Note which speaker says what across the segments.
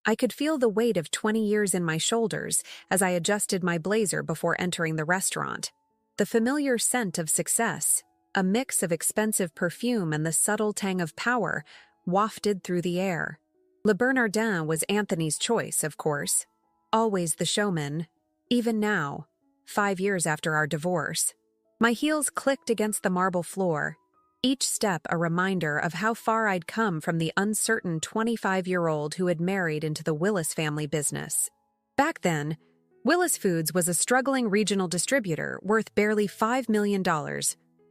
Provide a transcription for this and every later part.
Speaker 1: I could feel the weight of 20 years in my shoulders as I adjusted my blazer before entering the restaurant. The familiar scent of success, a mix of expensive perfume and the subtle tang of power, wafted through the air. Le Bernardin was Anthony's choice, of course. Always the showman. Even now, 5 years after our divorce. My heels clicked against the marble floor, each step a reminder of how far I'd come from the uncertain 25-year-old who had married into the Willis family business. Back then, Willis Foods was a struggling regional distributor worth barely $5 million,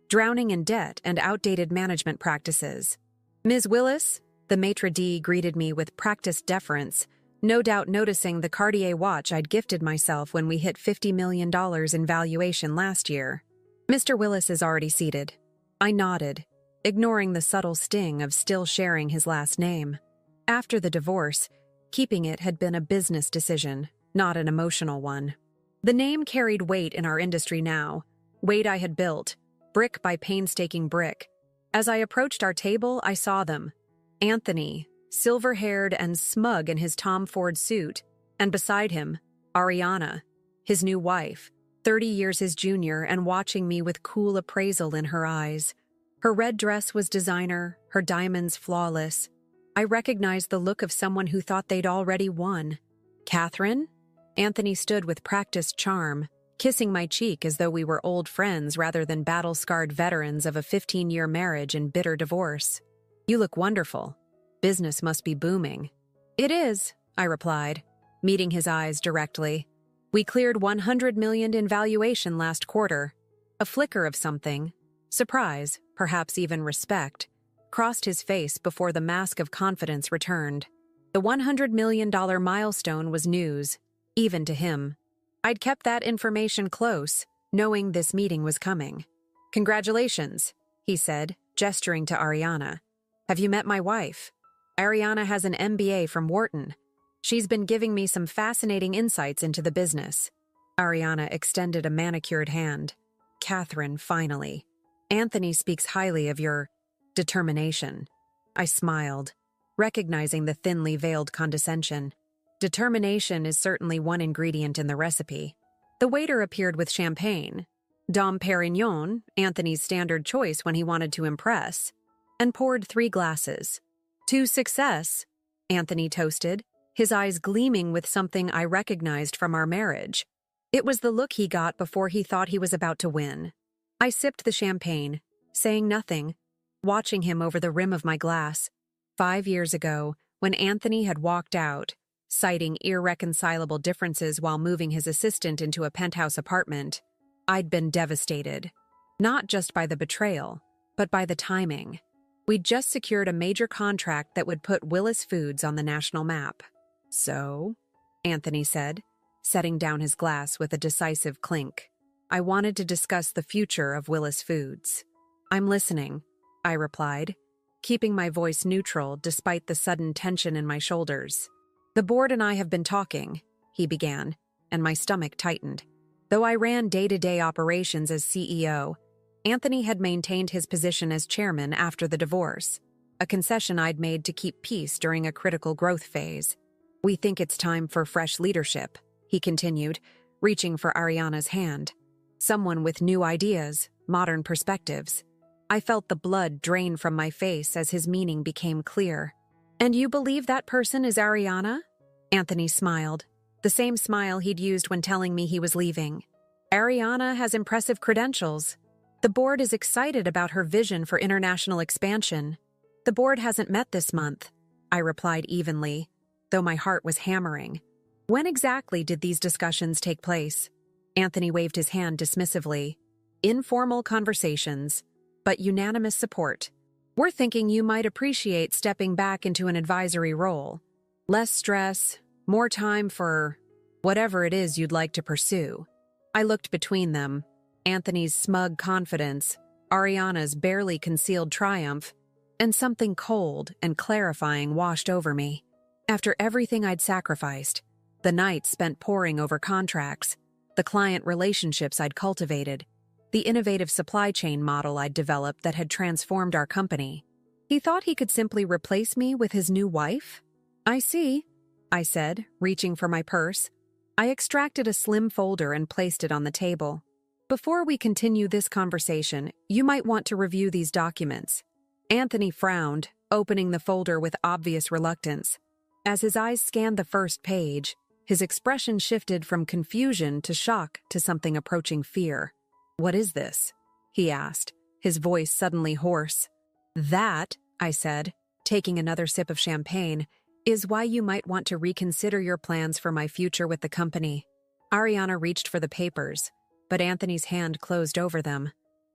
Speaker 1: drowning in debt and outdated management practices. Ms. Willis, the maitre d' greeted me with practiced deference, no doubt noticing the Cartier watch I'd gifted myself when we hit $50 million in valuation last year. Mr. Willis is already seated. I nodded, ignoring the subtle sting of still sharing his last name. After the divorce, keeping it had been a business decision, not an emotional one. The name carried weight in our industry now, weight I had built, brick by painstaking brick. As I approached our table, I saw them. Anthony, silver-haired and smug in his Tom Ford suit, and beside him, Ariana, his new wife, 30 years his junior and watching me with cool appraisal in her eyes. Her red dress was designer, her diamonds flawless. I recognized the look of someone who thought they'd already won. Catherine? Anthony stood with practiced charm, kissing my cheek as though we were old friends rather than battle-scarred veterans of a 15-year marriage and bitter divorce. You look wonderful. Business must be booming. It is, I replied, meeting his eyes directly. We cleared $100 million in valuation last quarter. A flicker of something, surprise, perhaps even respect, crossed his face before the mask of confidence returned. The $100 million milestone was news, even to him. I'd kept that information close, knowing this meeting was coming. Congratulations, he said, gesturing to Ariana. Have you met my wife? Ariana has an MBA from Wharton. She's been giving me some fascinating insights into the business. Ariana extended a manicured hand. Catherine, finally. Anthony speaks highly of your determination. I smiled, recognizing the thinly veiled condescension. Determination is certainly one ingredient in the recipe. The waiter appeared with champagne, Dom Perignon, Anthony's standard choice when he wanted to impress, and poured 3 glasses. To success, Anthony toasted, his eyes gleaming with something I recognized from our marriage. It was the look he got before he thought he was about to win. I sipped the champagne, saying nothing, watching him over the rim of my glass. 5 years ago, when Anthony had walked out, citing irreconcilable differences while moving his assistant into a penthouse apartment, I'd been devastated. Not just by the betrayal, but by the timing. We'd just secured a major contract that would put Willis Foods on the national map. So, Anthony said, setting down his glass with a decisive clink, I wanted to discuss the future of Willis Foods. I'm listening, I replied, keeping my voice neutral despite the sudden tension in my shoulders. The board and I have been talking, he began, and my stomach tightened. Though I ran day-to-day operations as CEO, Anthony had maintained his position as chairman after the divorce, a concession I'd made to keep peace during a critical growth phase. We think it's time for fresh leadership, he continued, reaching for Ariana's hand. Someone with new ideas, modern perspectives. I felt the blood drain from my face as his meaning became clear. And you believe that person is Ariana? Anthony smiled, the same smile he'd used when telling me he was leaving. Ariana has impressive credentials. The board is excited about her vision for international expansion. The board hasn't met this month, I replied evenly, though my heart was hammering. When exactly did these discussions take place? Anthony waved his hand dismissively. Informal conversations, but unanimous support. We're thinking you might appreciate stepping back into an advisory role. Less stress, more time for whatever it is you'd like to pursue. I looked between them, Anthony's smug confidence, Ariana's barely concealed triumph, and something cold and clarifying washed over me. After everything I'd sacrificed, the nights spent poring over contracts, the client relationships I'd cultivated, the innovative supply chain model I'd developed that had transformed our company. He thought he could simply replace me with his new wife? I see. I said, reaching for my purse. I extracted a slim folder and placed it on the table. Before we continue this conversation, you might want to review these documents. Anthony frowned, opening the folder with obvious reluctance. As his eyes scanned the first page, his expression shifted from confusion to shock to something approaching fear. "What is this?" he asked, his voice suddenly hoarse. "That," I said, taking another sip of champagne, "is why you might want to reconsider your plans for my future with the company." Ariana reached for the papers, but Anthony's hand closed over them.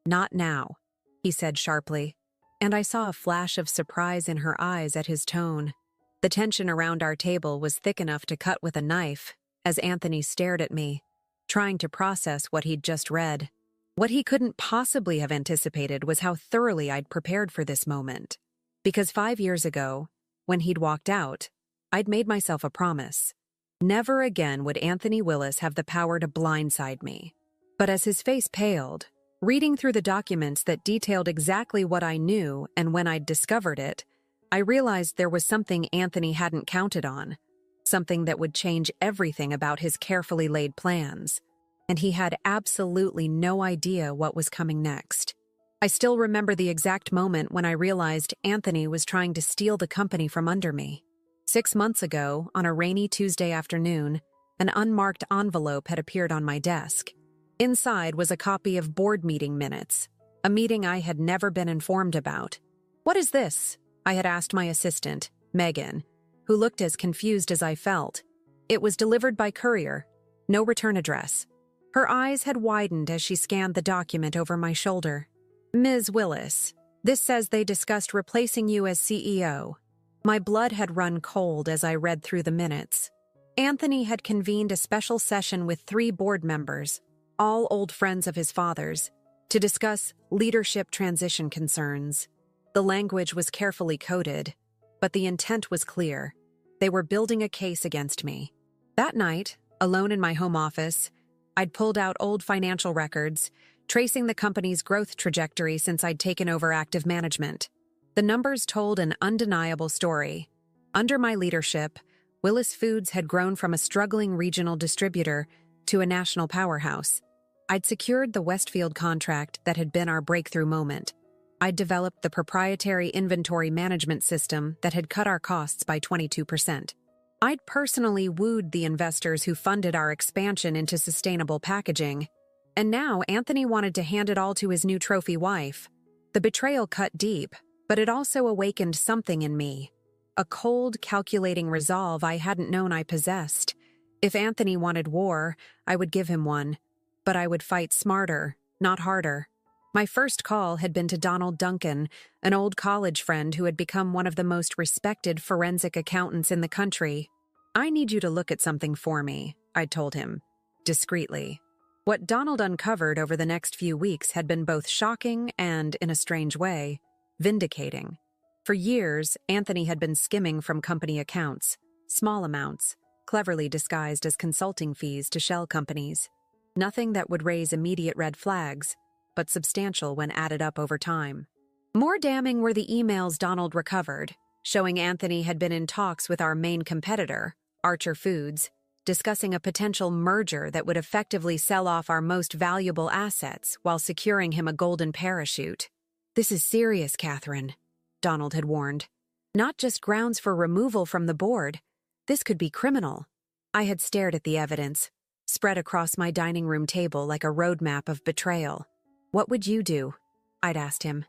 Speaker 1: "Not now," he said sharply, and I saw a flash of surprise in her eyes at his tone. The tension around our table was thick enough to cut with a knife as Anthony stared at me, trying to process what he'd just read. What he couldn't possibly have anticipated was how thoroughly I'd prepared for this moment. Because 5 years ago, when he'd walked out, I'd made myself a promise. Never again would Anthony Willis have the power to blindside me. But as his face paled, reading through the documents that detailed exactly what I knew and when I'd discovered it, I realized there was something Anthony hadn't counted on, something that would change everything about his carefully laid plans, and he had absolutely no idea what was coming next. I still remember the exact moment when I realized Anthony was trying to steal the company from under me. 6 months ago, on a rainy Tuesday afternoon, an unmarked envelope had appeared on my desk. Inside was a copy of board meeting minutes, a meeting I had never been informed about. "What is this?" I had asked my assistant, Megan, who looked as confused as I felt. It was delivered by courier, no return address. Her eyes had widened as she scanned the document over my shoulder. "Ms. Willis, this says they discussed replacing you as CEO." My blood had run cold as I read through the minutes. Anthony had convened a special session with 3 board members, all old friends of his father's, to discuss leadership transition concerns. The language was carefully coded, but the intent was clear. They were building a case against me. That night, alone in my home office, I'd pulled out old financial records, tracing the company's growth trajectory since I'd taken over active management. The numbers told an undeniable story. Under my leadership, Willis Foods had grown from a struggling regional distributor to a national powerhouse. I'd secured the Westfield contract that had been our breakthrough moment. I'd developed the proprietary inventory management system that had cut our costs by 22%. I'd personally wooed the investors who funded our expansion into sustainable packaging. And now Anthony wanted to hand it all to his new trophy wife. The betrayal cut deep, but it also awakened something in me. A cold, calculating resolve I hadn't known I possessed. If Anthony wanted war, I would give him one. But I would fight smarter, not harder. My first call had been to Donald Duncan, an old college friend who had become one of the most respected forensic accountants in the country. "I need you to look at something for me," I told him, discreetly. What Donald uncovered over the next few weeks had been both shocking and, in a strange way, vindicating. For years, Anthony had been skimming from company accounts, small amounts, cleverly disguised as consulting fees to shell companies. Nothing that would raise immediate red flags, but substantial when added up over time. More damning were the emails Donald recovered, showing Anthony had been in talks with our main competitor, Archer Foods, discussing a potential merger that would effectively sell off our most valuable assets while securing him a golden parachute. "This is serious, Catherine," Donald had warned. "Not just grounds for removal from the board. This could be criminal." I had stared at the evidence, spread across my dining room table like a roadmap of betrayal. "What would you do?" I'd asked him.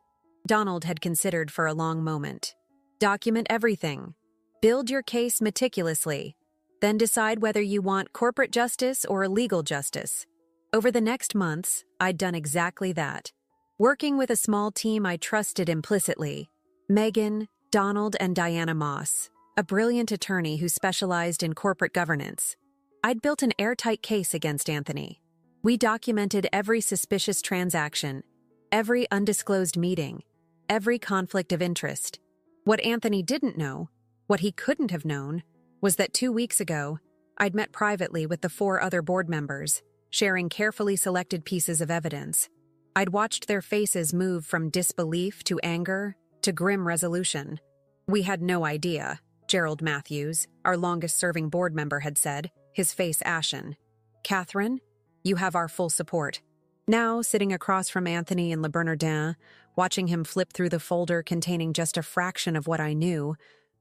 Speaker 1: Donald had considered for a long moment. "Document everything. Build your case meticulously. Then decide whether you want corporate justice or legal justice." Over the next months, I'd done exactly that. Working with a small team I trusted implicitly, Megan, Donald, and Diana Moss, a brilliant attorney who specialized in corporate governance. I'd built an airtight case against Anthony. We documented every suspicious transaction, every undisclosed meeting, every conflict of interest. What Anthony didn't know, what he couldn't have known, was that 2 weeks ago, I'd met privately with the 4 other board members, sharing carefully selected pieces of evidence. I'd watched their faces move from disbelief to anger to grim resolution. We had no idea, Gerald Matthews, our longest-serving board member, had said, his face ashen. "Catherine, you have our full support." Now, sitting across from Anthony and Le Bernardin, watching him flip through the folder containing just a fraction of what I knew,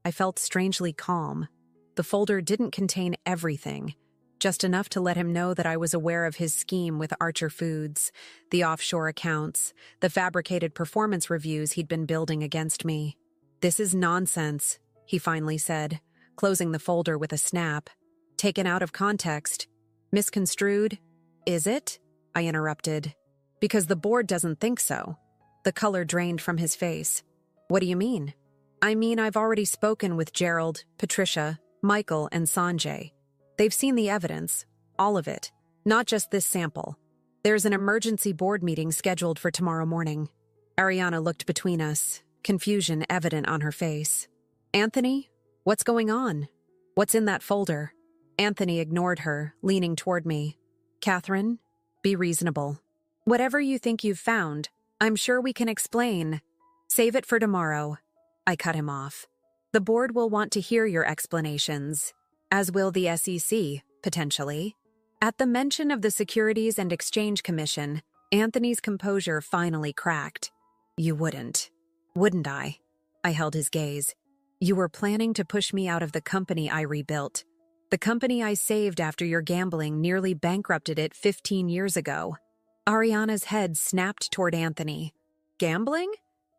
Speaker 1: I felt strangely calm. The folder didn't contain everything, just enough to let him know that I was aware of his scheme with Archer Foods, the offshore accounts, the fabricated performance reviews he'd been building against me. "This is nonsense," he finally said, closing the folder with a snap. "Taken out of context. Misconstrued." "Is it?" I interrupted. "Because the board doesn't think so." The color drained from his face. "What do you mean?" "I mean, I've already spoken with Gerald, Patricia, Michael, and Sanjay. They've seen the evidence, all of it, not just this sample. There's an emergency board meeting scheduled for tomorrow morning." Ariana looked between us, confusion evident on her face. "Anthony, what's going on? What's in that folder?" Anthony ignored her, leaning toward me. "Catherine, be reasonable. Whatever you think you've found, I'm sure we can explain. Save it for tomorrow." I cut him off. "The board will want to hear your explanations, as will the SEC, potentially." At the mention of the Securities and Exchange Commission, Anthony's composure finally cracked. "You wouldn't I?" I held his gaze. "You were planning to push me out of the company I rebuilt. The company I saved after your gambling nearly bankrupted it 15 years ago." Ariana's head snapped toward Anthony. "Gambling?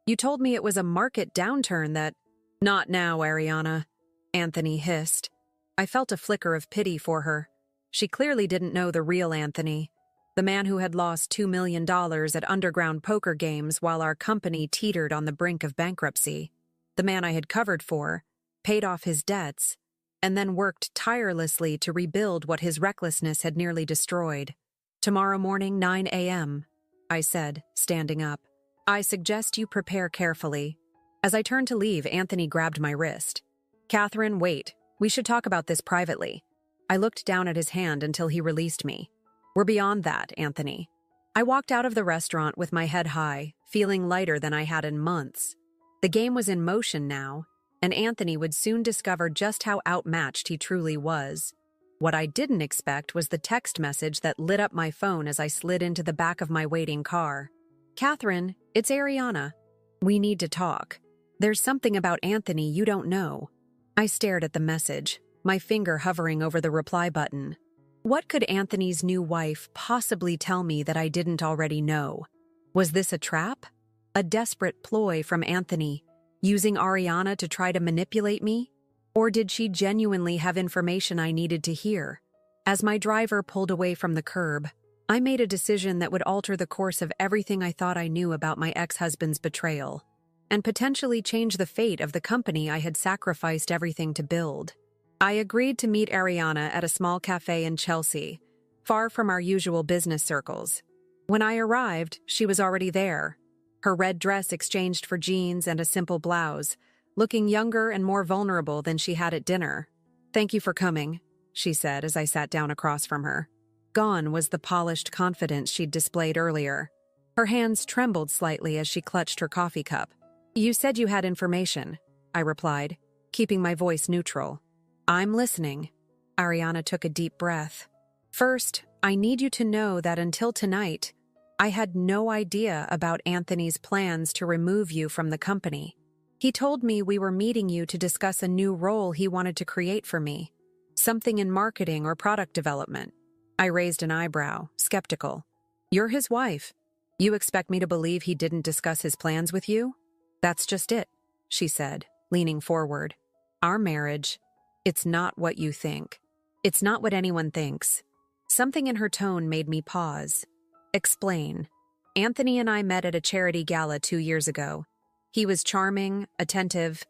Speaker 1: You told me it was a market downturn that—" "Not now, Ariana," Anthony hissed. I felt a flicker of pity for her. She clearly didn't know the real Anthony, the man who had lost $2 million at underground poker games while our company teetered on the brink of bankruptcy. The man I had covered for, paid off his debts, and then worked tirelessly to rebuild what his recklessness had nearly destroyed. "Tomorrow morning, 9 a.m., I said, standing up. "I suggest you prepare carefully." As I turned to leave, Anthony grabbed my wrist. "Catherine, wait. We should talk about this privately." I looked down at his hand until he released me. "We're beyond that, Anthony." I walked out of the restaurant with my head high, feeling lighter than I had in months. The game was in motion now, and Anthony would soon discover just how outmatched he truly was. What I didn't expect was the text message that lit up my phone as I slid into the back of my waiting car. "Catherine, it's Ariana. We need to talk. There's something about Anthony you don't know." I stared at the message, my finger hovering over the reply button. What could Anthony's new wife possibly tell me that I didn't already know? Was this a trap? A desperate ploy from Anthony, using Ariana to try to manipulate me? Or did she genuinely have information I needed to hear? As my driver pulled away from the curb, I made a decision that would alter the course of everything I thought I knew about my ex-husband's betrayal, and potentially change the fate of the company I had sacrificed everything to build. I agreed to meet Ariana at a small cafe in Chelsea, far from our usual business circles. When I arrived, she was already there, her red dress exchanged for jeans and a simple blouse, looking younger and more vulnerable than she had at dinner. "Thank you for coming," she said as I sat down across from her. Gone was the polished confidence she'd displayed earlier. Her hands trembled slightly as she clutched her coffee cup. "You said you had information," I replied, keeping my voice neutral. "I'm listening." Ariana took a deep breath. "First, I need you to know that until tonight, I had no idea about Anthony's plans to remove you from the company. He told me we were meeting you to discuss a new role he wanted to create for me, something in marketing or product development." I raised an eyebrow, skeptical. "You're his wife. You expect me to believe he didn't discuss his plans with you?" "That's just it," she said, leaning forward. "Our marriage, it's not what you think. It's not what anyone thinks." Something in her tone made me pause. "Explain." "Anthony and I met at a charity gala 2 years ago. He was charming, attentive.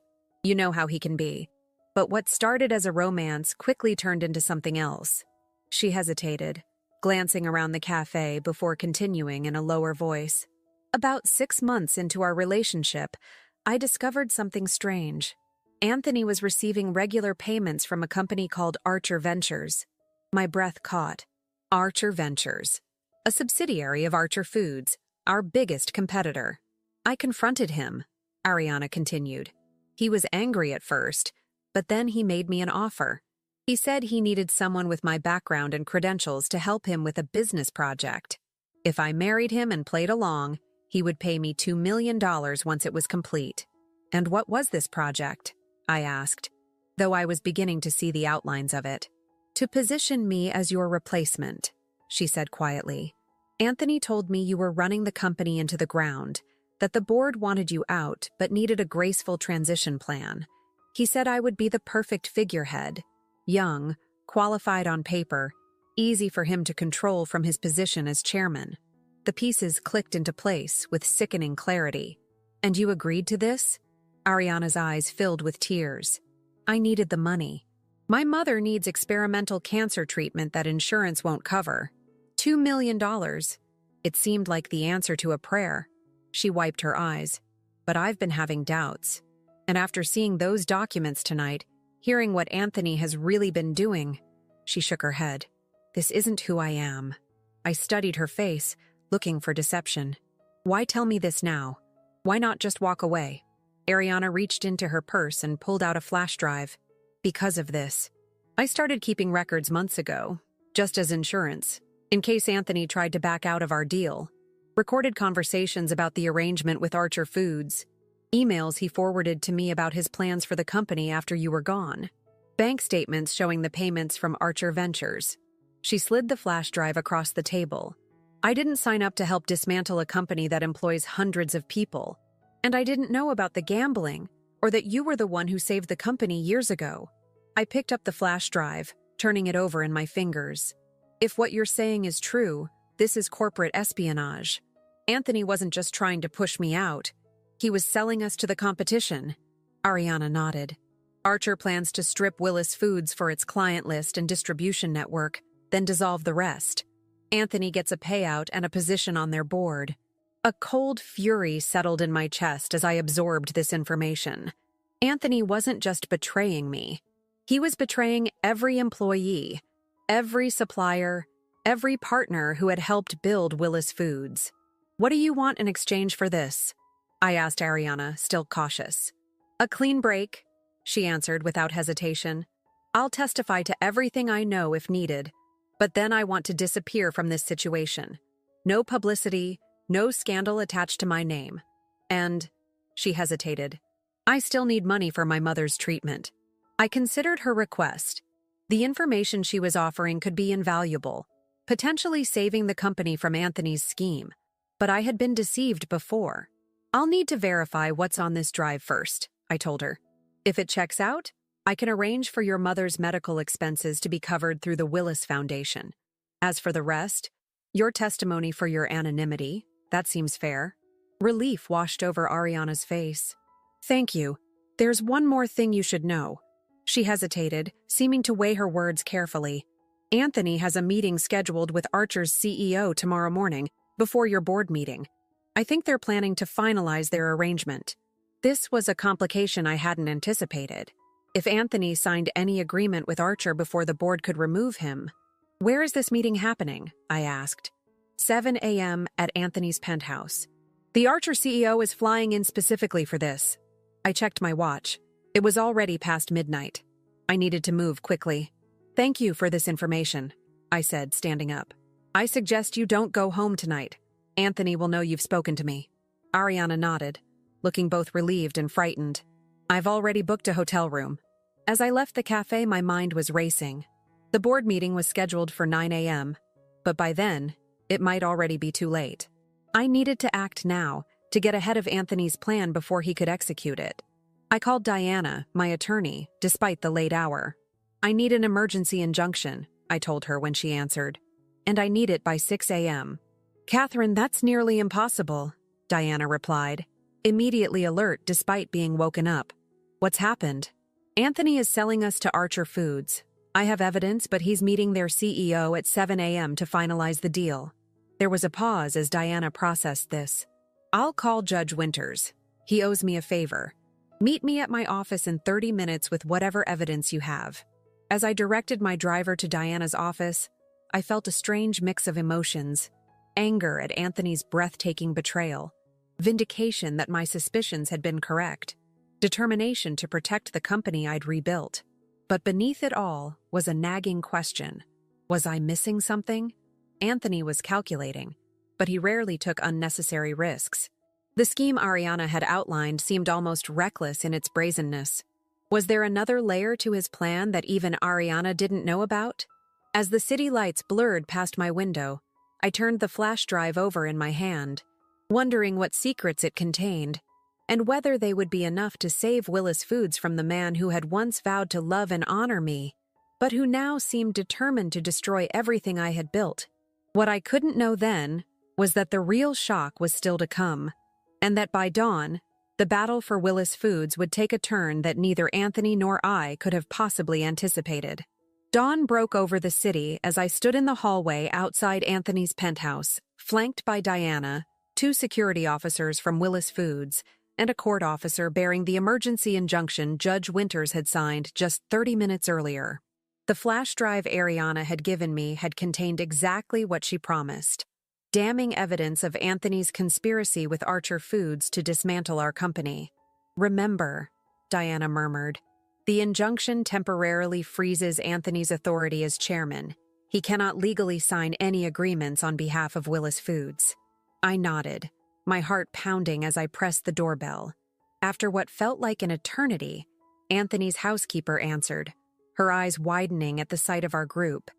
Speaker 1: You know how he can be. But what started as a romance quickly turned into something else." She hesitated, glancing around the cafe before continuing in a lower voice. "About 6 months into our relationship, I discovered something strange. Anthony was receiving regular payments from a company called Archer Ventures." My breath caught. Archer Ventures. A subsidiary of Archer Foods, our biggest competitor. "I confronted him," Ariana continued. "He was angry at first, but then he made me an offer. He said he needed someone with my background and credentials to help him with a business project. If I married him and played along, he would pay me $2 million once it was complete. And what was this project? I asked, though I was beginning to see the outlines of it. To position me as your replacement, she said quietly. Anthony told me you were running the company into the ground, that the board wanted you out but needed a graceful transition plan. He said I would be the perfect figurehead. Young, qualified on paper, easy for him to control from his position as chairman. The pieces clicked into place with sickening clarity. And you agreed to this? Ariana's eyes filled with tears. I needed the money. My mother needs experimental cancer treatment that insurance won't cover. $2 million. It seemed like the answer to a prayer. She wiped her eyes. But I've been having doubts. And after seeing those documents tonight, hearing what Anthony has really been doing, she shook her head. This isn't who I am. I studied her face, looking for deception. Why tell me this now? Why not just walk away? Ariana reached into her purse and pulled out a flash drive. Because of this. I started keeping records months ago, just as insurance, in case Anthony tried to back out of our deal. Recorded conversations about the arrangement with Archer Foods. Emails he forwarded to me about his plans for the company after you were gone. Bank statements showing the payments from Archer Ventures. She slid the flash drive across the table. I didn't sign up to help dismantle a company that employs hundreds of people. And I didn't know about the gambling, or that you were the one who saved the company years ago. I picked up the flash drive, turning it over in my fingers. If what you're saying is true, this is corporate espionage. Anthony wasn't just trying to push me out. He was selling us to the competition. Ariana nodded. Archer plans to strip Willis Foods for its client list and distribution network, then dissolve the rest. Anthony gets a payout and a position on their board. A cold fury settled in my chest as I absorbed this information. Anthony wasn't just betraying me. He was betraying every employee, every supplier, every partner who had helped build Willis Foods. What do you want in exchange for this? I asked Ariana, still cautious. A clean break, she answered without hesitation. I'll testify to everything I know if needed, but then I want to disappear from this situation. No publicity, no scandal attached to my name. And, she hesitated, I still need money for my mother's treatment. I considered her request. The information she was offering could be invaluable, potentially saving the company from Anthony's scheme. But I had been deceived before. I'll need to verify what's on this drive first, I told her. If it checks out, I can arrange for your mother's medical expenses to be covered through the Willis Foundation. As for the rest, your testimony for your anonymity, that seems fair. Relief washed over Ariana's face. Thank you. There's one more thing you should know. She hesitated, seeming to weigh her words carefully. Anthony has a meeting scheduled with Archer's CEO tomorrow morning, before your board meeting. I think they're planning to finalize their arrangement. This was a complication I hadn't anticipated. If Anthony signed any agreement with Archer before the board could remove him. Where is this meeting happening? I asked. 7 a.m. at Anthony's penthouse. The Archer CEO is flying in specifically for this. I checked my watch. It was already past midnight. I needed to move quickly. Thank you for this information, I said, standing up. I suggest you don't go home tonight. Anthony will know you've spoken to me. Ariana nodded, looking both relieved and frightened. I've already booked a hotel room. As I left the cafe, my mind was racing. The board meeting was scheduled for 9 a.m., but by then, it might already be too late. I needed to act now, to get ahead of Anthony's plan before he could execute it. I called Diana, my attorney, despite the late hour. I need an emergency injunction, I told her when she answered. And I need it by 6 a.m. Catherine, that's nearly impossible, Diana replied, immediately alert despite being woken up. What's happened? Anthony is selling us to Archer Foods. I have evidence, but he's meeting their CEO at 7 a.m. to finalize the deal. There was a pause as Diana processed this. I'll call Judge Winters. He owes me a favor. Meet me at my office in 30 minutes with whatever evidence you have. As I directed my driver to Diana's office, I felt a strange mix of emotions. Anger at Anthony's breathtaking betrayal. Vindication that my suspicions had been correct. determination to protect the company I'd rebuilt. But beneath it all was a nagging question. Was I missing something? Anthony was calculating, but he rarely took unnecessary risks. The scheme Ariana had outlined seemed almost reckless in its brazenness. Was there another layer to his plan that even Ariana didn't know about? As the city lights blurred past my window, I turned the flash drive over in my hand, wondering what secrets it contained, and whether they would be enough to save Willis Foods from the man who had once vowed to love and honor me, but who now seemed determined to destroy everything I had built. What I couldn't know then was that the real shock was still to come, and that by dawn, the battle for Willis Foods would take a turn that neither Anthony nor I could have possibly anticipated. Dawn broke over the city as I stood in the hallway outside Anthony's penthouse, flanked by Diana, 2 security officers from Willis Foods, and a court officer bearing the emergency injunction Judge Winters had signed just 30 minutes earlier. The flash drive Ariana had given me had contained exactly what she promised: damning evidence of Anthony's conspiracy with Archer Foods to dismantle our company. "Remember," Diana murmured, "the injunction temporarily freezes Anthony's authority as chairman. He cannot legally sign any agreements on behalf of Willis Foods." I nodded, my heart pounding as I pressed the doorbell. After what felt like an eternity, Anthony's housekeeper answered, her eyes widening at the sight of our group.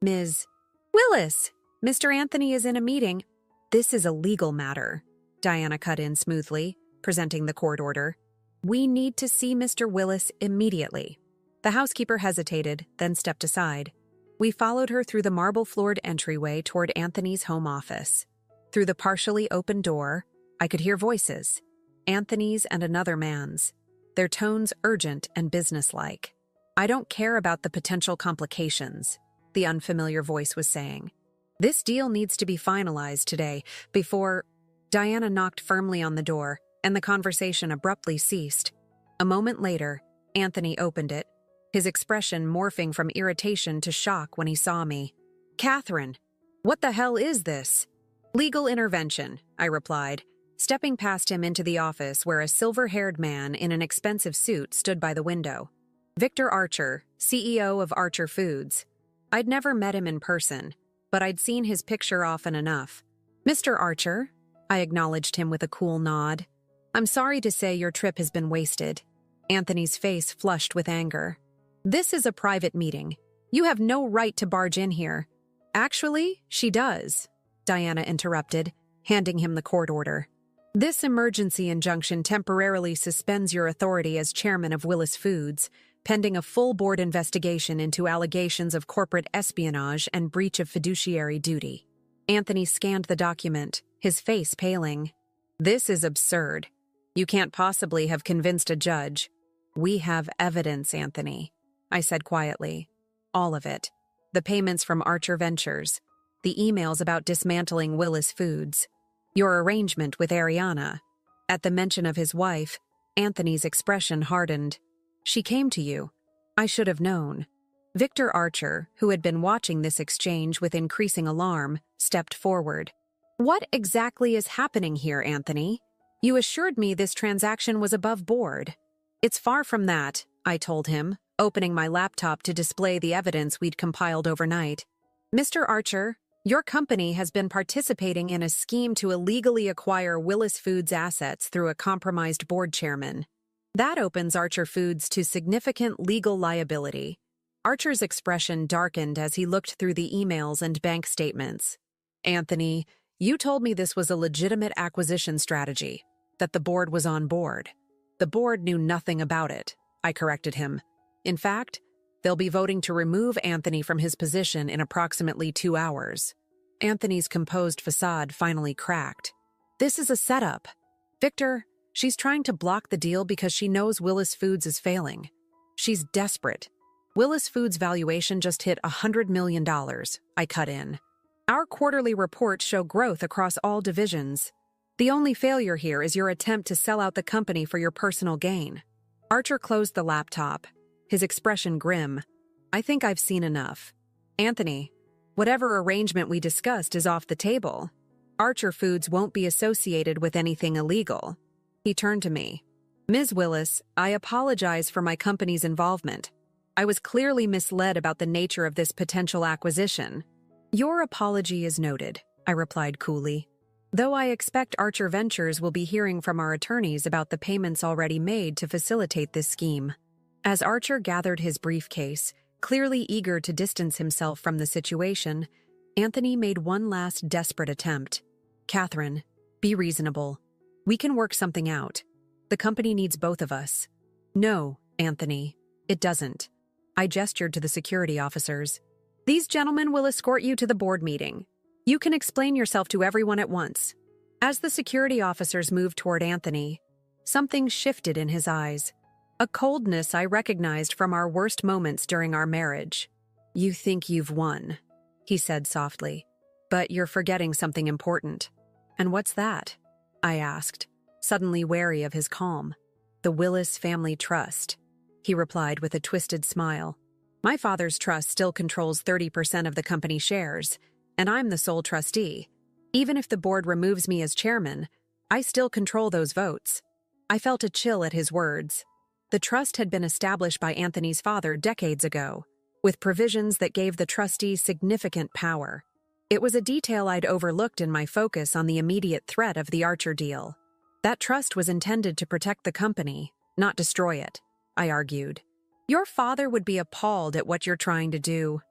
Speaker 1: "Ms. Willis! Mr. Anthony is in a meeting." "This is a legal matter," Diana cut in smoothly, presenting the court order. "We need to see Mr. Willis immediately." The housekeeper hesitated, then stepped aside. We followed her through the marble-floored entryway toward Anthony's home office. Through the partially open door, I could hear voices, Anthony's and another man's, their tones urgent and businesslike. "I don't care about the potential complications," the unfamiliar voice was saying. "This deal needs to be finalized today, before—" Diana knocked firmly on the door, and the conversation abruptly ceased. A moment later, Anthony opened it, his expression morphing from irritation to shock when he saw me. "Catherine, what the hell is this?" "Legal intervention," I replied, stepping past him into the office where a silver-haired man in an expensive suit stood by the window. Victor Archer, CEO of Archer Foods. I'd never met him in person, but I'd seen his picture often enough. "Mr. Archer," I acknowledged him with a cool nod. "I'm sorry to say your trip has been wasted." Anthony's face flushed with anger. "This is a private meeting. You have no right to barge in here." "Actually, she does," Diana interrupted, handing him the court order. "This emergency injunction temporarily suspends your authority as chairman of Willis Foods, pending a full board investigation into allegations of corporate espionage and breach of fiduciary duty." Anthony scanned the document, his face paling. "This is absurd. You can't possibly have convinced a judge." "We have evidence, Anthony," I said quietly. "All of it. The payments from Archer Ventures, the emails about dismantling Willis Foods, your arrangement with Ariana." At the mention of his wife, Anthony's expression hardened. "She came to you." I should have known. Victor Archer, who had been watching this exchange with increasing alarm, stepped forward. "What exactly is happening here, Anthony? You assured me this transaction was above board." "It's far from that," I told him, opening my laptop to display the evidence we'd compiled overnight. "Mr. Archer, your company has been participating in a scheme to illegally acquire Willis Foods assets through a compromised board chairman. That opens Archer Foods to significant legal liability." Archer's expression darkened as he looked through the emails and bank statements. "Anthony, you told me this was a legitimate acquisition strategy, that the board was on board." "The board knew nothing about it," I corrected him. "In fact, they'll be voting to remove Anthony from his position in approximately 2 hours. Anthony's composed facade finally cracked. "This is a setup. Victor, she's trying to block the deal because she knows Willis Foods is failing. She's desperate. Willis Foods' valuation just hit $100 million, I cut in. Our quarterly reports show growth across all divisions. The only failure here is your attempt to sell out the company for your personal gain." Archer closed the laptop, his expression grim. "I think I've seen enough. Anthony, whatever arrangement we discussed is off the table. Archer Foods won't be associated with anything illegal." He turned to me. Ms. Willis, I apologize for my company's involvement. I was clearly misled about the nature of this potential acquisition. Your apology is noted, I replied coolly. Though I expect Archer Ventures will be hearing from our attorneys about the payments already made to facilitate this scheme. As Archer gathered his briefcase, clearly eager to distance himself from the situation, Anthony made one last desperate attempt. Catherine, be reasonable. We can work something out. The company needs both of us. No, Anthony, it doesn't. I gestured to the security officers. These gentlemen will escort you to the board meeting. You can explain yourself to everyone at once. As the security officers moved toward Anthony, something shifted in his eyes. A coldness I recognized from our worst moments during our marriage. You think you've won, he said softly, but you're forgetting something important. And what's that? I asked, suddenly wary of his calm. The Willis Family Trust, he replied with a twisted smile. My father's trust still controls 30% of the company shares, and I'm the sole trustee. Even if the board removes me as chairman, I still control those votes. I felt a chill at his words. The trust had been established by Anthony's father decades ago, with provisions that gave the trustee significant power. It was a detail I'd overlooked in my focus on the immediate threat of the Archer deal. That trust was intended to protect the company, not destroy it, I argued. Your father would be appalled at what you're trying to do.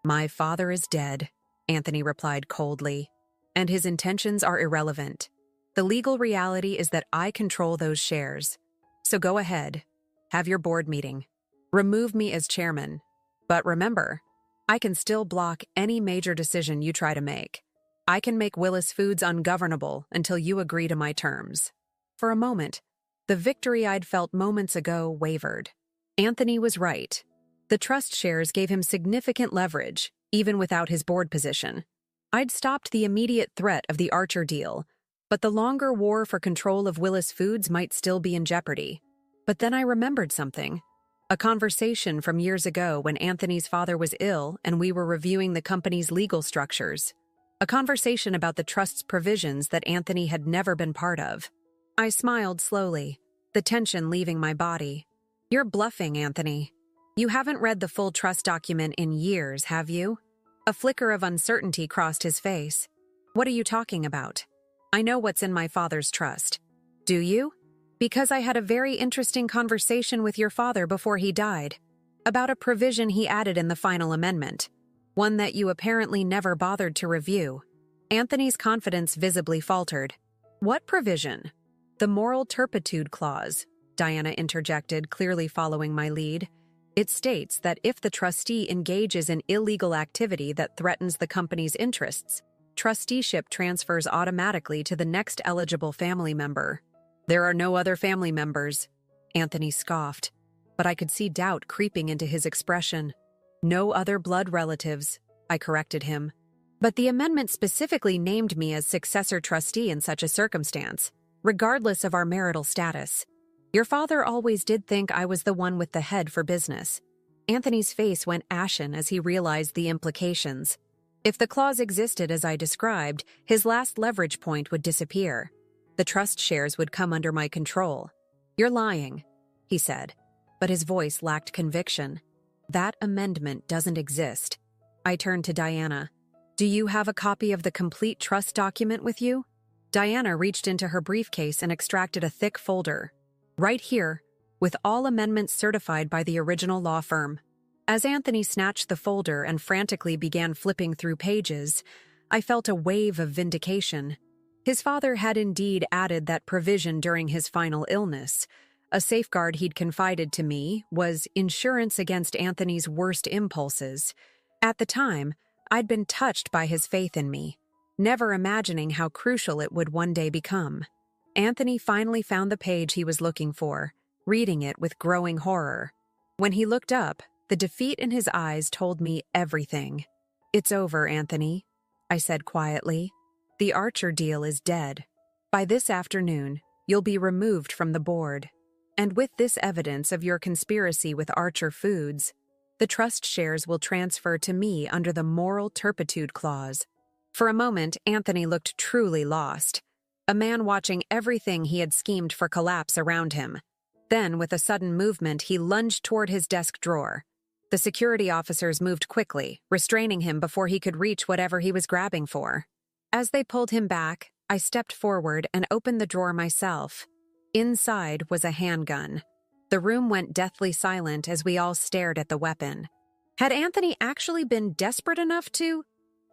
Speaker 1: My father is dead, Anthony replied coldly, and his intentions are irrelevant. The legal reality is that I control those shares. So go ahead, have your board meeting. Remove me as chairman. But remember, I can still block any major decision you try to make. I can make Willis Foods ungovernable until you agree to my terms. For a moment, the victory I'd felt moments ago wavered. Anthony was right. The trust shares gave him significant leverage, even without his board position. I'd stopped the immediate threat of the Archer deal, but the longer war for control of Willis Foods might still be in jeopardy. But then I remembered something. A conversation from years ago when Anthony's father was ill and we were reviewing the company's legal structures. A conversation about the trust's provisions that Anthony had never been part of. I smiled slowly, the tension leaving my body. You're bluffing, Anthony. You haven't read the full trust document in years, have you? A flicker of uncertainty crossed his face. What are you talking about? I know what's in my father's trust. Do you? Because I had a very interesting conversation with your father before he died, about a provision he added in the final amendment, one that you apparently never bothered to review. Anthony's confidence visibly faltered. What provision? The moral turpitude clause, Diana interjected, clearly following my lead. It states that if the trustee engages in illegal activity that threatens the company's interests, trusteeship transfers automatically to the next eligible family member. There are no other family members, Anthony scoffed, but I could see doubt creeping into his expression. No other blood relatives, I corrected him. But the amendment specifically named me as successor trustee in such a circumstance, regardless of our marital status. Your father always did think I was the one with the head for business. Anthony's face went ashen as he realized the implications. If the clause existed as I described, his last leverage point would disappear. The trust shares would come under my control. You're lying, he said, but his voice lacked conviction. That amendment doesn't exist. I turned to Diana. Do you have a copy of the complete trust document with you? Diana reached into her briefcase and extracted a thick folder. Right here, with all amendments certified by the original law firm. As Anthony snatched the folder and frantically began flipping through pages, I felt a wave of vindication. His father had indeed added that provision during his final illness. A safeguard he'd confided to me was insurance against Anthony's worst impulses. At the time, I'd been touched by his faith in me, never imagining how crucial it would one day become. Anthony finally found the page he was looking for, reading it with growing horror. When he looked up, the defeat in his eyes told me everything. It's over, Anthony, I said quietly. The Archer deal is dead. By this afternoon, you'll be removed from the board. And with this evidence of your conspiracy with Archer Foods, the trust shares will transfer to me under the moral turpitude clause. For a moment, Anthony looked truly lost, a man watching everything he had schemed for collapse around him. Then, with a sudden movement, he lunged toward his desk drawer. The security officers moved quickly, restraining him before he could reach whatever he was grabbing for. As they pulled him back, I stepped forward and opened the drawer myself. Inside was a handgun. The room went deathly silent as we all stared at the weapon. Had Anthony actually been desperate enough to?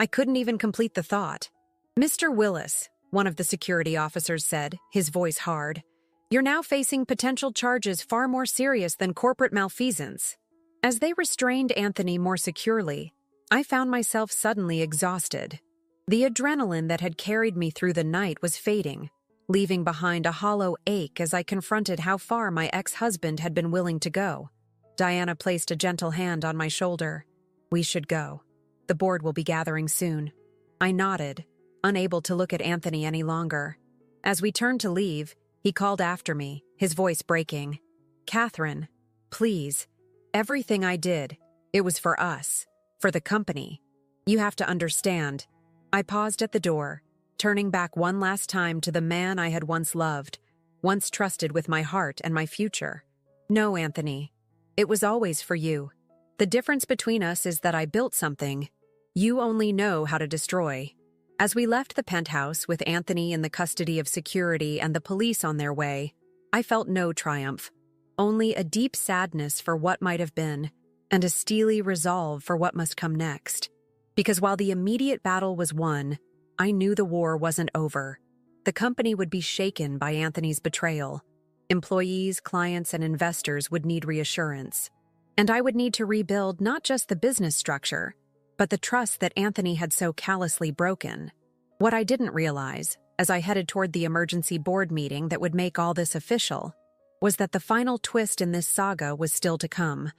Speaker 1: I couldn't even complete the thought. "Mr. Willis," one of the security officers said, his voice hard, "you're now facing potential charges far more serious than corporate malfeasance." As they restrained Anthony more securely, I found myself suddenly exhausted. The adrenaline that had carried me through the night was fading, leaving behind a hollow ache as I confronted how far my ex-husband had been willing to go. Diana placed a gentle hand on my shoulder. "We should go. The board will be gathering soon." I nodded, unable to look at Anthony any longer. As we turned to leave, he called after me, his voice breaking. "Catherine, please. Everything I did, it was for us, for the company. You have to understand." I paused at the door, turning back one last time to the man I had once loved, once trusted with my heart and my future. "No, Anthony. It was always for you. The difference between us is that I built something you only know how to destroy." As we left the penthouse with Anthony in the custody of security and the police on their way, I felt no triumph, only a deep sadness for what might have been, and a steely resolve for what must come next. Because while the immediate battle was won, I knew the war wasn't over. The company would be shaken by Anthony's betrayal. Employees, clients, and investors would need reassurance. And I would need to rebuild not just the business structure, but the trust that Anthony had so callously broken. What I didn't realize, as I headed toward the emergency board meeting that would make all this official, was that the final twist in this saga was still to come,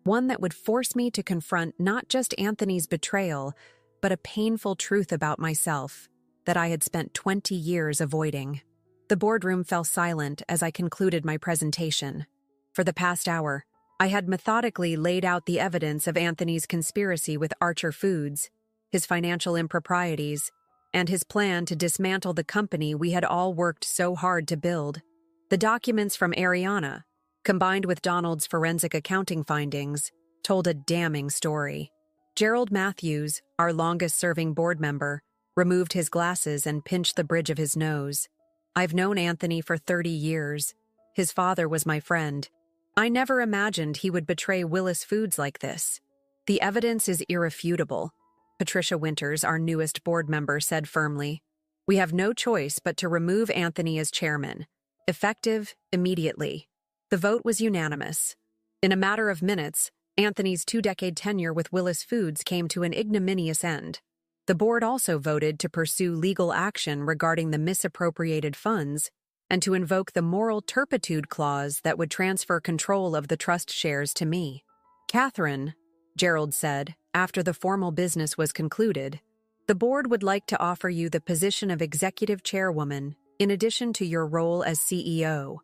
Speaker 1: one that would force me to confront not just Anthony's betrayal, but a painful truth about myself that I had spent 20 years avoiding. The boardroom fell silent as I concluded my presentation. For the past hour, I had methodically laid out the evidence of Anthony's conspiracy with Archer Foods, his financial improprieties, and his plan to dismantle the company we had all worked so hard to build. The documents from Ariana, combined with Donald's forensic accounting findings, told a damning story. Gerald Matthews, our longest-serving board member, removed his glasses and pinched the bridge of his nose. I've known Anthony for 30 years. His father was my friend. I never imagined he would betray Willis Foods like this. The evidence is irrefutable, Patricia Winters, our newest board member, said firmly. We have no choice but to remove Anthony as chairman, effective immediately. The vote was unanimous. In a matter of minutes, Anthony's 2-decade tenure with Willis Foods came to an ignominious end. The board also voted to pursue legal action regarding the misappropriated funds and to invoke the moral turpitude clause that would transfer control of the trust shares to me. Catherine, Gerald said, after the formal business was concluded, the board would like to offer you the position of executive chairwoman in addition to your role as CEO.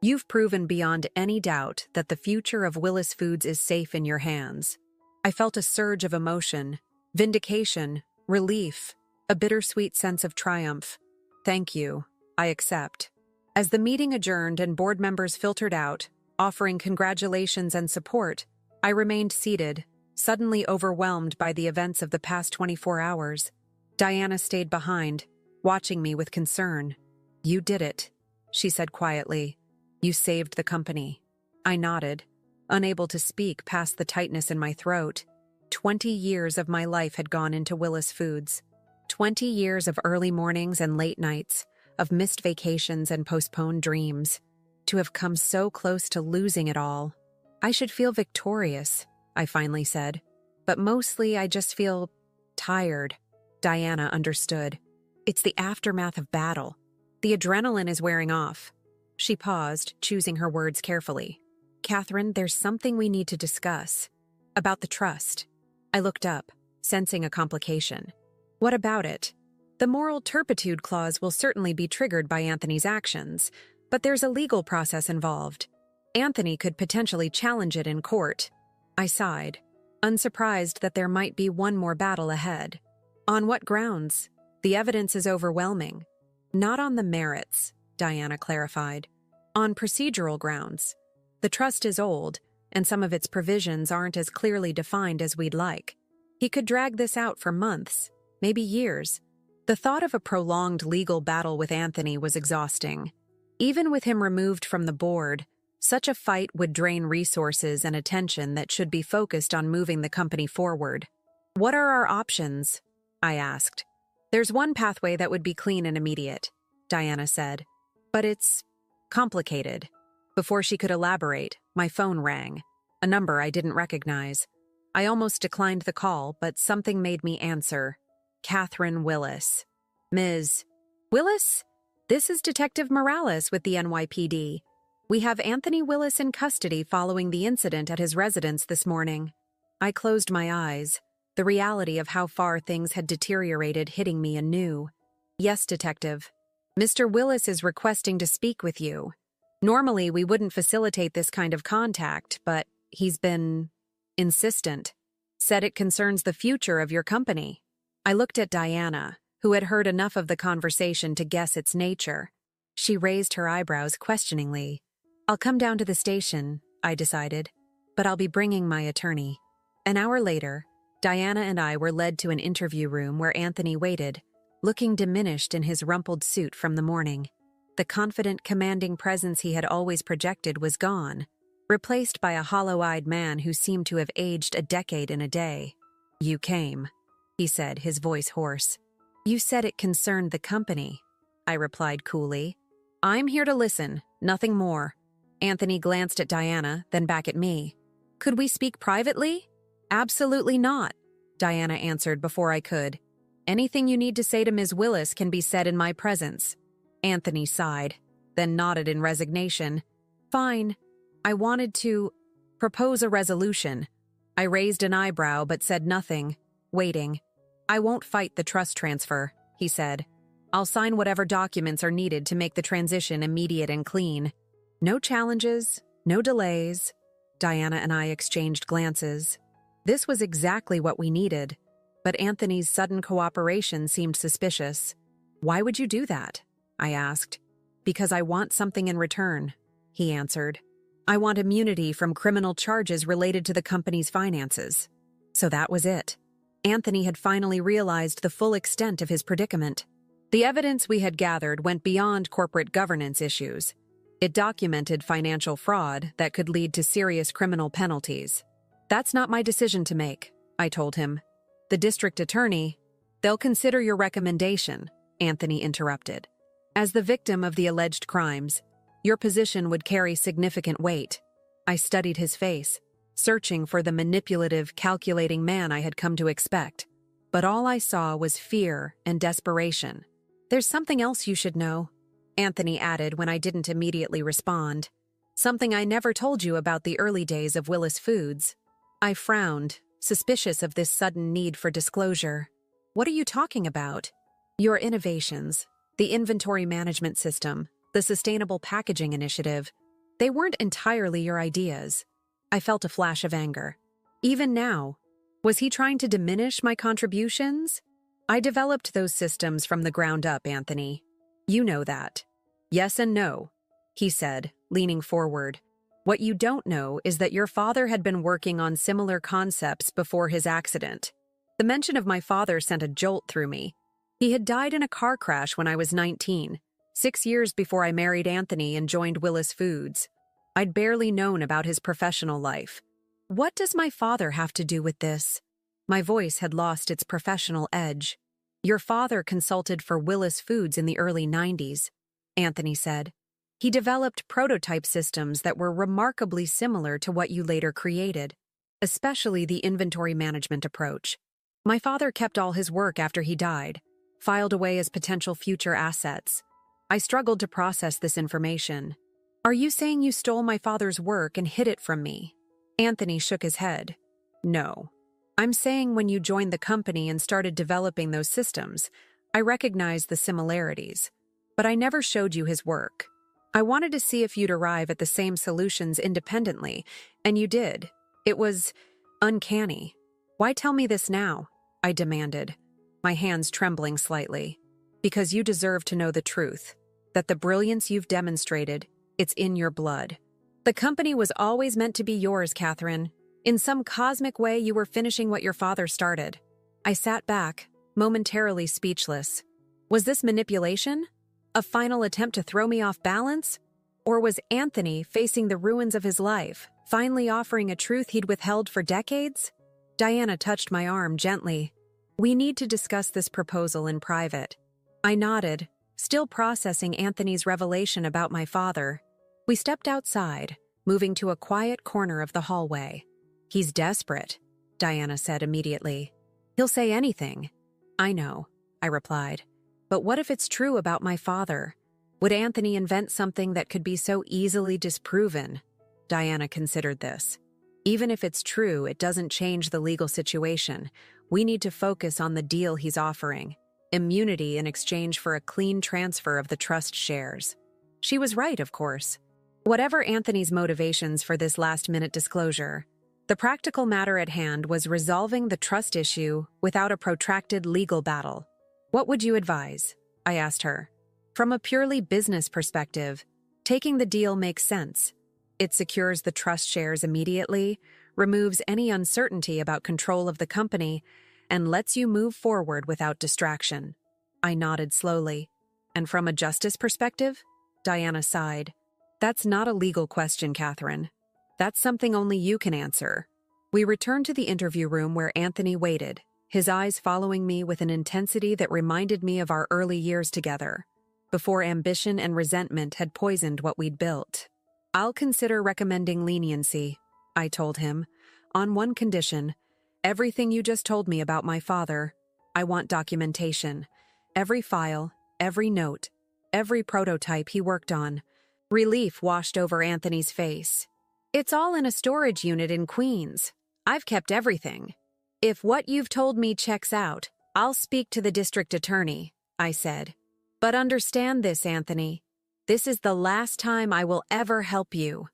Speaker 1: You've proven beyond any doubt that the future of Willis Foods is safe in your hands. I felt a surge of emotion, vindication, relief, a bittersweet sense of triumph. Thank you. I accept. As the meeting adjourned and board members filtered out, offering congratulations and support, I remained seated, suddenly overwhelmed by the events of the past 24 hours. Diana stayed behind, watching me with concern. You did it, she said quietly. You saved the company. I nodded, unable to speak past the tightness in my throat. 20 years of my life had gone into Willis Foods. 20 years of early mornings and late nights, of missed vacations and postponed dreams. To have come so close to losing it all. I should feel victorious, I finally said. But mostly I just feel tired. Diana understood. It's the aftermath of battle. The adrenaline is wearing off. She paused, choosing her words carefully. Catherine, there's something we need to discuss. About the trust. I looked up, sensing a complication. What about it? The moral turpitude clause will certainly be triggered by Anthony's actions, but there's a legal process involved. Anthony could potentially challenge it in court. I sighed, unsurprised that there might be one more battle ahead. On what grounds? The evidence is overwhelming. Not on the merits, Diana clarified. On procedural grounds. The trust is old, and some of its provisions aren't as clearly defined as we'd like. He could drag this out for months, maybe years. The thought of a prolonged legal battle with Anthony was exhausting. Even with him removed from the board, such a fight would drain resources and attention that should be focused on moving the company forward. "What are our options?" I asked. "There's one pathway that would be clean and immediate," Diana said. "But it's complicated." Before she could elaborate, my phone rang, a number I didn't recognize. I almost declined the call, but something made me answer. Catherine Willis. "Ms. Willis? This is Detective Morales with the NYPD. We have Anthony Willis in custody following the incident at his residence this morning." I closed my eyes, the reality of how far things had deteriorated hitting me anew. "Yes, Detective. Mr. Willis is requesting to speak with you. Normally, we wouldn't facilitate this kind of contact, but he's been insistent. Said it concerns the future of your company." I looked at Diana, who had heard enough of the conversation to guess its nature. She raised her eyebrows questioningly. "I'll come down to the station," I decided, "but I'll be bringing my attorney." An hour later, Diana and I were led to an interview room where Anthony waited, looking diminished in his rumpled suit from the morning. The confident, commanding presence he had always projected was gone, replaced by a hollow-eyed man who seemed to have aged a decade in a day. "You came," he said, his voice hoarse. "You said it concerned the company," I replied coolly. "I'm here to listen, nothing more." Anthony glanced at Diana, then back at me. "Could we speak privately?" "Absolutely not," Diana answered before I could. "Anything you need to say to Ms. Willis can be said in my presence." Anthony sighed, then nodded in resignation. "Fine. I wanted to propose a resolution." I raised an eyebrow but said nothing, waiting. "I won't fight the trust transfer," he said. "I'll sign whatever documents are needed to make the transition immediate and clean. No challenges, no delays." Diana and I exchanged glances. This was exactly what we needed, but Anthony's sudden cooperation seemed suspicious. "Why would you do that?" I asked. "Because I want something in return," he answered. "I want immunity from criminal charges related to the company's finances." So that was it. Anthony had finally realized the full extent of his predicament. The evidence we had gathered went beyond corporate governance issues. It documented financial fraud that could lead to serious criminal penalties. "That's not my decision to make," I told him. "The district attorney—" "They'll consider your recommendation," Anthony interrupted. "As the victim of the alleged crimes, your position would carry significant weight." I studied his face, searching for the manipulative, calculating man I had come to expect. But all I saw was fear and desperation. "There's something else you should know," Anthony added when I didn't immediately respond. "Something I never told you about the early days of Willis Foods." I frowned, suspicious of this sudden need for disclosure. "What are you talking about?" "Your innovations, the inventory management system, the sustainable packaging initiative. They weren't entirely your ideas." I felt a flash of anger. Even now, was he trying to diminish my contributions? "I developed those systems from the ground up, Anthony. You know that." "Yes and no," he said, leaning forward. "What you don't know is that your father had been working on similar concepts before his accident." The mention of my father sent a jolt through me. He had died in a car crash when I was 19, 6 years before I married Anthony and joined Willis Foods. I'd barely known about his professional life. "What does my father have to do with this?" My voice had lost its professional edge. "Your father consulted for Willis Foods in the early 90s, Anthony said. "He developed prototype systems that were remarkably similar to what you later created, especially the inventory management approach. My father kept all his work after he died, filed away as potential future assets. I struggled to process this information." "Are you saying you stole my father's work and hid it from me?" Anthony shook his head. "No. I'm saying when you joined the company and started developing those systems, I recognized the similarities, but I never showed you his work. I wanted to see if you'd arrive at the same solutions independently, and you did. It was uncanny." "Why tell me this now?" I demanded, my hands trembling slightly. "Because you deserve to know the truth, that the brilliance you've demonstrated, it's in your blood. The company was always meant to be yours, Catherine. In some cosmic way, you were finishing what your father started. I sat back, momentarily speechless. Was this manipulation? A final attempt to throw me off balance? Or was Anthony facing the ruins of his life, finally offering a truth he'd withheld for decades? Diana touched my arm gently. We need to discuss this proposal in private. I nodded, still processing Anthony's revelation about my father. We stepped outside, moving to a quiet corner of the hallway. He's desperate, Diana said immediately. He'll say anything. I know, I replied. But what if it's true about my father? Would Anthony invent something that could be so easily disproven? Diana considered this. Even if it's true, it doesn't change the legal situation. We need to focus on the deal he's offering. Immunity in exchange for a clean transfer of the trust shares. She was right, of course. Whatever Anthony's motivations for this last-minute disclosure, the practical matter at hand was resolving the trust issue without a protracted legal battle. What would you advise? I asked her. From a purely business perspective, taking the deal makes sense. It secures the trust shares immediately, removes any uncertainty about control of the company, and lets you move forward without distraction. I nodded slowly. And from a justice perspective? Diana sighed. That's not a legal question, Catherine. That's something only you can answer. We returned to the interview room where Anthony waited, his eyes following me with an intensity that reminded me of our early years together, before ambition and resentment had poisoned what we'd built. I'll consider recommending leniency, I told him, on one condition. Everything you just told me about my father. I want documentation. Every file, every note, every prototype he worked on. Relief washed over Anthony's face. It's all in a storage unit in Queens. I've kept everything. If what you've told me checks out, I'll speak to the district attorney, I said. But understand this, Anthony. This is the last time I will ever help you.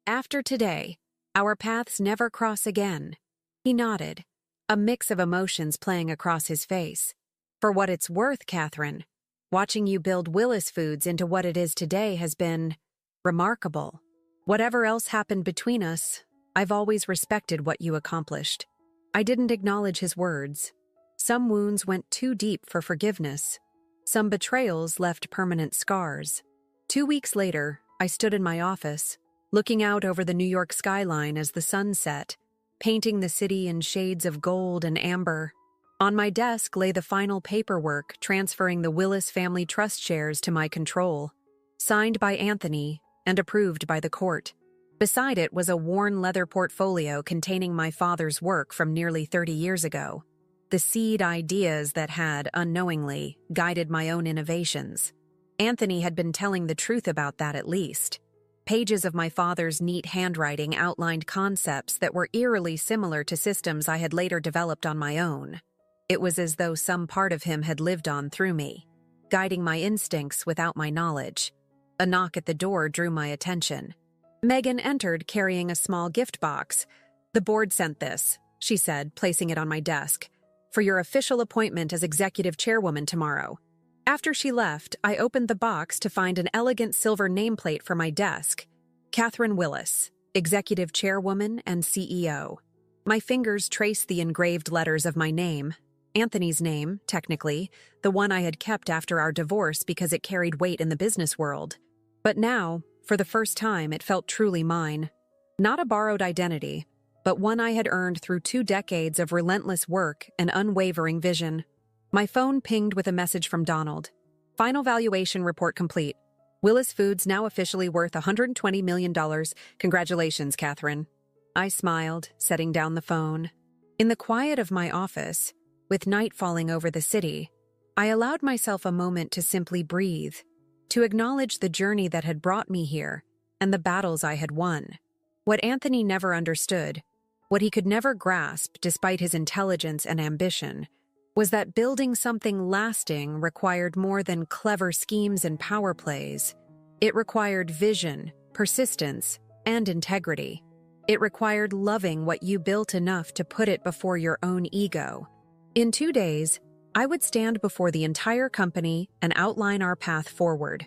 Speaker 1: After today, our paths never cross again. He nodded, a mix of emotions playing across his face. For what it's worth, Catherine, watching you build Willis Foods into what it is today has been remarkable. Whatever else happened between us, I've always respected what you accomplished. I didn't acknowledge his words. Some wounds went too deep for forgiveness. Some betrayals left permanent scars. 2 weeks later, I stood in my office, looking out over the New York skyline as the sun set, painting the city in shades of gold and amber. On my desk lay the final paperwork transferring the Willis family trust shares to my control, signed by Anthony and approved by the court. Beside it was a worn leather portfolio containing my father's work from nearly 30 years ago, the seed ideas that had, unknowingly, guided my own innovations. Anthony had been telling the truth about that at least. Pages of my father's neat handwriting outlined concepts that were eerily similar to systems I had later developed on my own. It was as though some part of him had lived on through me, guiding my instincts without my knowledge. A knock at the door drew my attention. Megan entered carrying a small gift box. The board sent this, she said, placing it on my desk, for your official appointment as executive chairwoman tomorrow. After she left, I opened the box to find an elegant silver nameplate for my desk. Catherine Willis, executive chairwoman and CEO. My fingers traced the engraved letters of my name, Anthony's name, technically, the one I had kept after our divorce because it carried weight in the business world. But now, for the first time, it felt truly mine. Not a borrowed identity, but one I had earned through 2 decades of relentless work and unwavering vision. My phone pinged with a message from Donald. Final valuation report complete. Willis Foods now officially worth $120 million. Congratulations, Catherine. I smiled, setting down the phone. In the quiet of my office, with night falling over the city, I allowed myself a moment to simply breathe, to acknowledge the journey that had brought me here and the battles I had won. What Anthony never understood, what he could never grasp despite his intelligence and ambition, was that building something lasting required more than clever schemes and power plays. It required vision, persistence, and integrity. It required loving what you built enough to put it before your own ego. In 2 days, I would stand before the entire company and outline our path forward.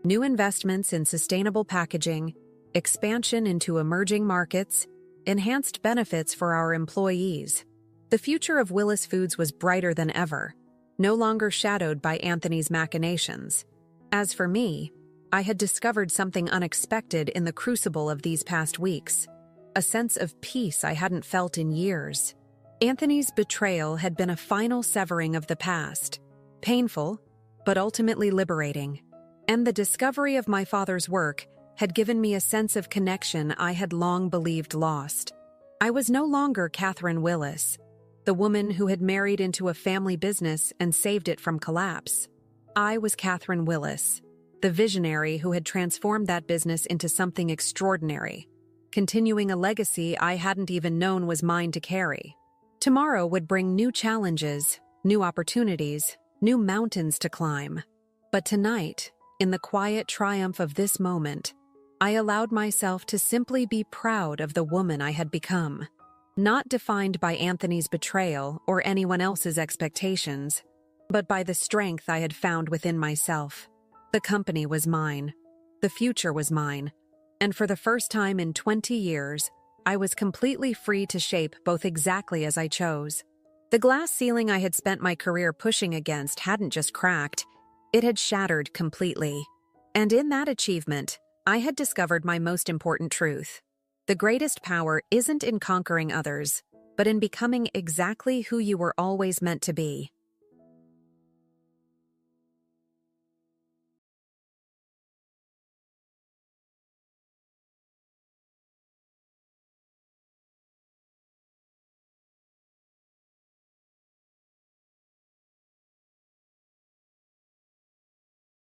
Speaker 1: New investments in sustainable packaging, expansion into emerging markets, enhanced benefits for our employees. The future of Willis Foods was brighter than ever, no longer shadowed by Anthony's machinations. As for me, I had discovered something unexpected in the crucible of these past weeks, a sense of peace I hadn't felt in years. Anthony's betrayal had been a final severing of the past, painful, but ultimately liberating. And the discovery of my father's work had given me a sense of connection I had long believed lost. I was no longer Catherine Willis, the woman who had married into a family business and saved it from collapse. I was Catherine Willis, the visionary who had transformed that business into something extraordinary, continuing a legacy I hadn't even known was mine to carry. Tomorrow would bring new challenges, new opportunities, new mountains to climb. But tonight, in the quiet triumph of this moment, I allowed myself to simply be proud of the woman I had become, not defined by Anthony's betrayal or anyone else's expectations, but by the strength I had found within myself. The company was mine. The future was mine. And for the first time in 20 years, I was completely free to shape both exactly as I chose. The glass ceiling I had spent my career pushing against hadn't just cracked, it had shattered completely. And in that achievement, I had discovered my most important truth. The greatest power isn't in conquering others, but in becoming exactly who you were always meant to be.